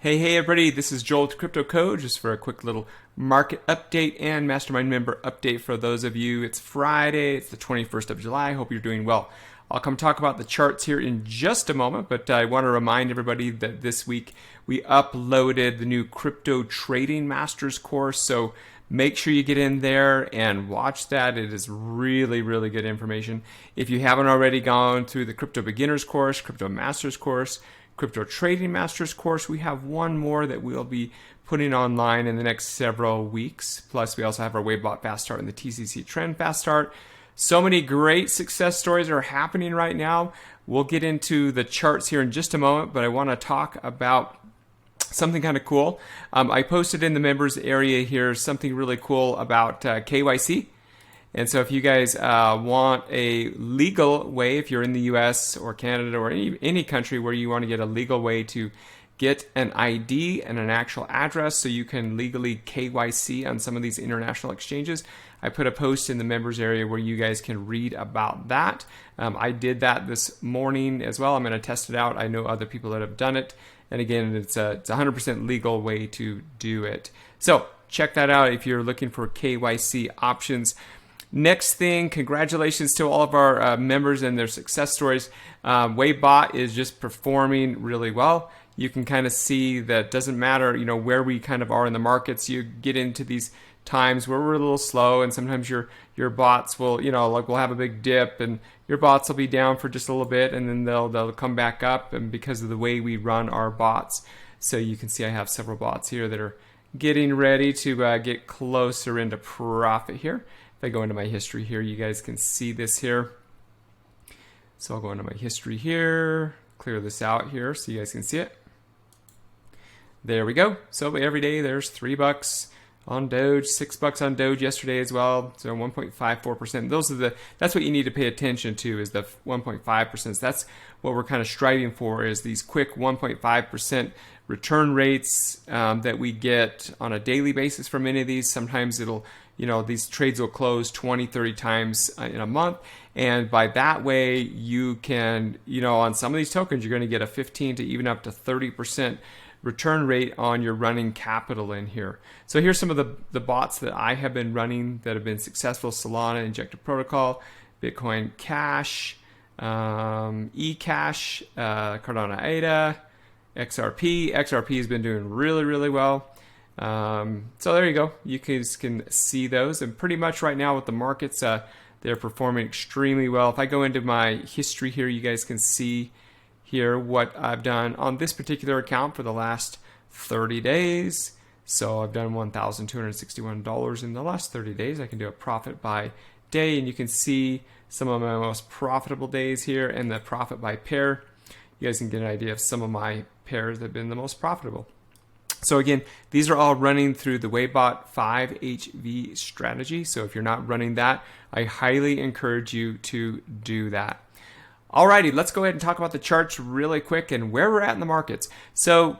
Hey everybody, this is Joel with Crypto Code, just for a quick little market update and mastermind member update for those of you. It's Friday, it's the 21st of July. I hope you're doing well. I'll come talk about the charts here in just a moment, but I want to remind everybody that this week we uploaded the new Crypto Trading Masters course, so make sure you get in there and watch that. It is really good information. If you haven't already gone through the Crypto Beginners course, Crypto Masters course, Crypto Trading Masters course, we have one more that we'll be putting online in the next several weeks. Plus, we also have our Wavebot Fast Start and the TCC Trend Fast Start. So many great success stories are happening right now. We'll get into the charts here in just a moment, but I want to talk about something kind of cool. I posted in the members area here something really cool about KYC. And so if you guys want a legal way, if you're in the US or Canada or any country where you want to get a legal way to get an ID and an actual address so you can legally KYC on some of these international exchanges, I put a post in the members area where you guys can read about that. I did that this morning as well. I'm going to test it out. I know other people that have done it. And again, it's a 100% legal way to do it. So check that out if you're looking for KYC options. Next thing, congratulations to all of our members and their success stories. Wavebot is just performing really well. You can kind of see that it doesn't matter, where we kind of are in the markets. You get into these times where we're a little slow, and sometimes your bots will, we'll have a big dip, and your bots will be down for just a little bit, and then they'll come back up, and because of the way we run our bots. So you can see I have several bots here that are getting ready to get closer into profit here. If I go into my history here, you guys can see this here. So I'll go into my history here, clear this out here so you guys can see it. There we go. So every day there's $3 on Doge, $6 on Doge yesterday as well. So 1.54%. That's what you need to pay attention to, is the 1.5%. That's what we're kind of striving for, is these quick 1.5% return rates that we get on a daily basis from many of these. Sometimes it'll, these trades will close 20, 30 times in a month. And by that way, you can, on some of these tokens, you're going to get a 15 to even up to 30% return rate on your running capital in here. So here's some of the bots that I have been running that have been successful: Solana, Injective Protocol, Bitcoin Cash, eCash, Cardano ADA, XRP. XRP has been doing really well. So there you go. You guys can see those. And pretty much right now with the markets, they're performing extremely well. If I go into my history here, you guys can see here what I've done on this particular account for the last 30 days. So I've done $1,261 in the last 30 days. I can do a profit by day, and you can see some of my most profitable days here and the profit by pair. You guys can get an idea of some of my pairs that have been the most profitable. So again, these are all running through the Wavebot 5HV strategy. So if you're not running that, I highly encourage you to do that. Alrighty, let's go ahead and talk about the charts really quick and where we're at in the markets. So,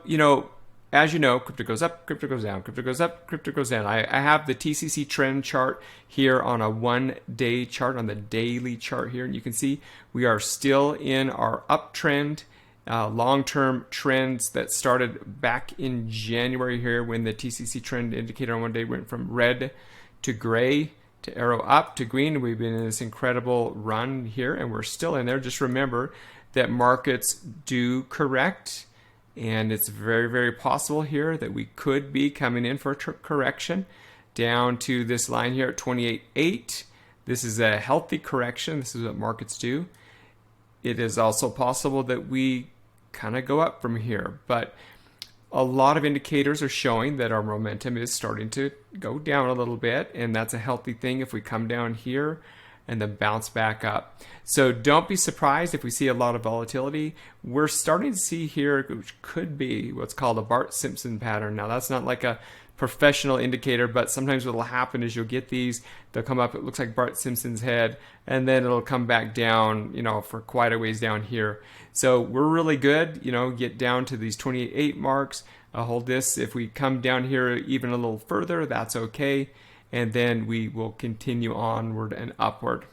as you know, crypto goes up, crypto goes down, crypto goes up, crypto goes down. I have the TCC trend chart here on a 1-day chart, on the daily chart here, and you can see we are still in our uptrend. Long-term trends that started back in January here, when the TCC trend indicator on 1 day went from red to gray to arrow up to green. We've been in this incredible run here, and we're still in there. Just remember that markets do correct, and it's very possible here that we could be coming in for a correction down to this line here at 28.8. This is a healthy correction. This is what markets do. It is also possible that we kind of go up from here, but a lot of indicators are showing that our momentum is starting to go down a little bit, and that's a healthy thing if we come down here and then bounce back up. So don't be surprised if we see a lot of volatility. We're starting to see here, which could be what's called a Bart Simpson pattern. Now, that's not like a professional indicator, but sometimes what will happen is you'll get these, they'll come up, it looks like Bart Simpson's head, and then it'll come back down, for quite a ways down here. So we're really good, get down to these 28 marks, hold this. If we come down here even a little further, that's okay. And then we will continue onward and upward.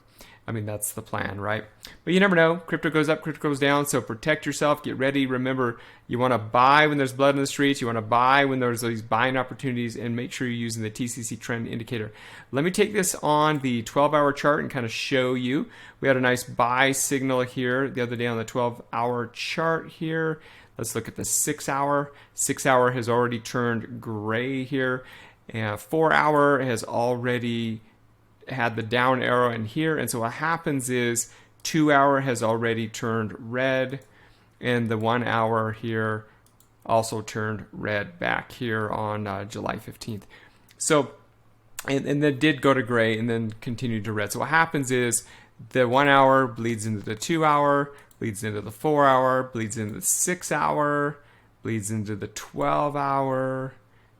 I mean, that's the plan, right? But you never know. Crypto goes up, crypto goes down. So protect yourself. Get ready. Remember, you want to buy when there's blood in the streets. You want to buy when there's these buying opportunities, and make sure you're using the TCC trend indicator. Let me take this on the 12-hour chart and kind of show you. We had a nice buy signal here the other day on the 12-hour chart here. Let's look at the 6-hour. 6-hour has already turned gray here. And 4-hour has already had the down arrow in here. And so what happens is 2-hour has already turned red, and the 1-hour here also turned red back here on July 15th. So, and then did go to gray and then continued to red. So what happens is the 1-hour bleeds into the 2-hour, bleeds into the 4-hour, bleeds into the 6-hour, bleeds into the 12-hour,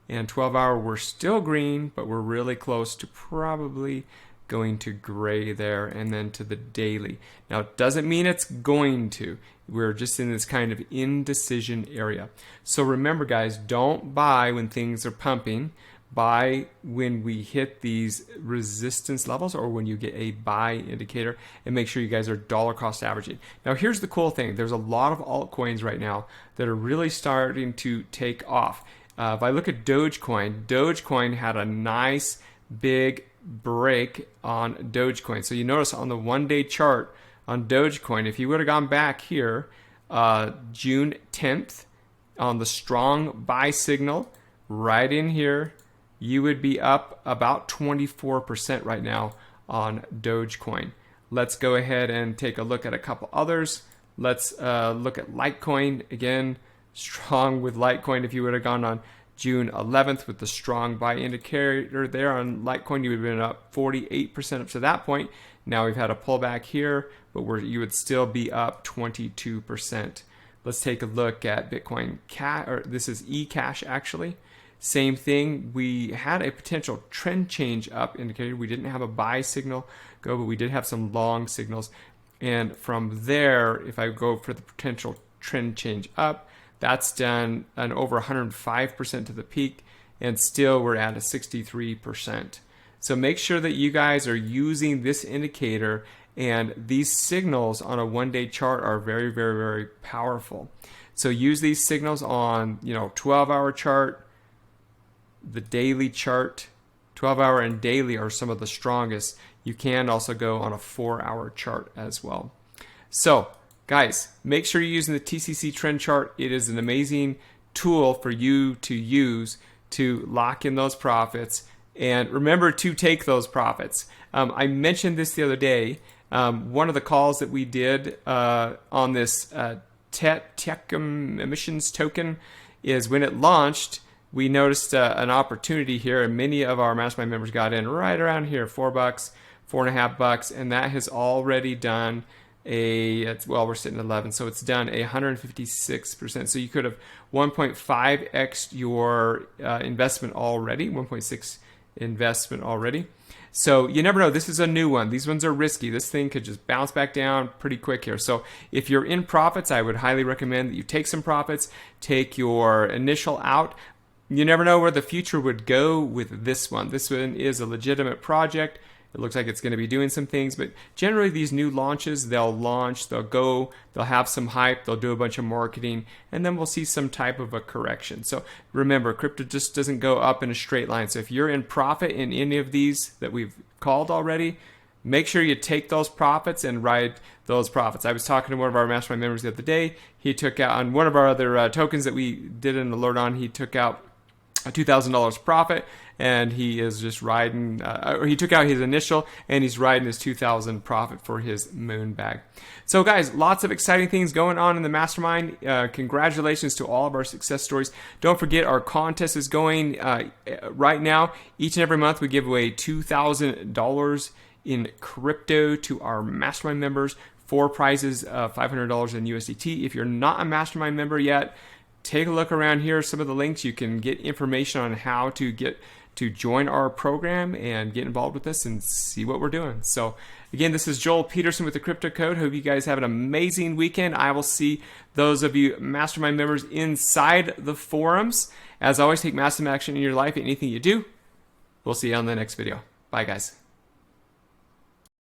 and 12-hour we're still green, but we're really close to probably going to gray there, and then to the daily. Now, it doesn't mean it's going to. We're just in this kind of indecision area. So remember, guys, don't buy when things are pumping. Buy when we hit these resistance levels or when you get a buy indicator, and make sure you guys are dollar cost averaging. Now, here's the cool thing. There's a lot of altcoins right now that are really starting to take off. If I look at Dogecoin, Dogecoin had a nice big break on Dogecoin. So you notice on the 1-day chart on Dogecoin, if you would have gone back here, June 10th, on the strong buy signal, right in here, you would be up about 24% right now on Dogecoin. Let's go ahead and take a look at a couple others. Let's look at Litecoin. Again, strong with Litecoin. If you would have gone on June 11th with the strong buy indicator there on Litecoin, you would have been up 48% up to that point. Now we've had a pullback here, but you would still be up 22%. Let's take a look at Bitcoin Cash, or this is eCash actually. Same thing. We had a potential trend change up indicator. We didn't have a buy signal go, but we did have some long signals. And from there, if I go for the potential trend change up, that's done an over 105% to the peak, and still we're at a 63%. So make sure that you guys are using this indicator, and these signals on a 1-day chart are very, very, very powerful. So use these signals on, 12-hour chart, the daily chart. 12-hour and daily are some of the strongest. You can also go on a 4-hour chart as well. So guys, make sure you're using the TCC trend chart. It is an amazing tool for you to use to lock in those profits. And remember to take those profits. I mentioned this the other day. One of the calls that we did on this Tecum emissions token is when it launched, we noticed an opportunity here, and many of our mastermind members got in right around here, $4, $4.50, and that has already done we're sitting at 11, so it's done 156%. So you could have 1.5x your investment already, 1.6 investment already. So you never know. This is a new one. These ones are risky. This thing could just bounce back down pretty quick here. So if you're in profits, I would highly recommend that you take some profits, take your initial out. You never know where the future would go with this one. This one is a legitimate project. It looks like it's going to be doing some things, but generally these new launches, they'll launch, they'll have some hype, they'll do a bunch of marketing, and then we'll see some type of a correction. So remember, crypto just doesn't go up in a straight line. So if you're in profit in any of these that we've called already, make sure you take those profits and ride those profits. I was talking to one of our mastermind members the other day. He took out on one of our other tokens that we did an alert on, he took out a $2,000 profit, and he is just riding, or he took out his initial, and he's riding his $2,000 profit for his moon bag. So guys, lots of exciting things going on in the mastermind. Congratulations to all of our success stories. Don't forget, our contest is going right now. Each and every month we give away $2,000 in crypto to our mastermind members. 4 prizes, $500 in USDT. If you're not a mastermind member yet, take a look around here. Some of the links, you can get information on how to get to join our program and get involved with us and see what we're doing. So again, this is Joel Peterson with the Crypto Code. Hope you guys have an amazing weekend. I will see those of you mastermind members inside the forums. As always, take massive action in your life. Anything you do, we'll see you on the next video. Bye guys.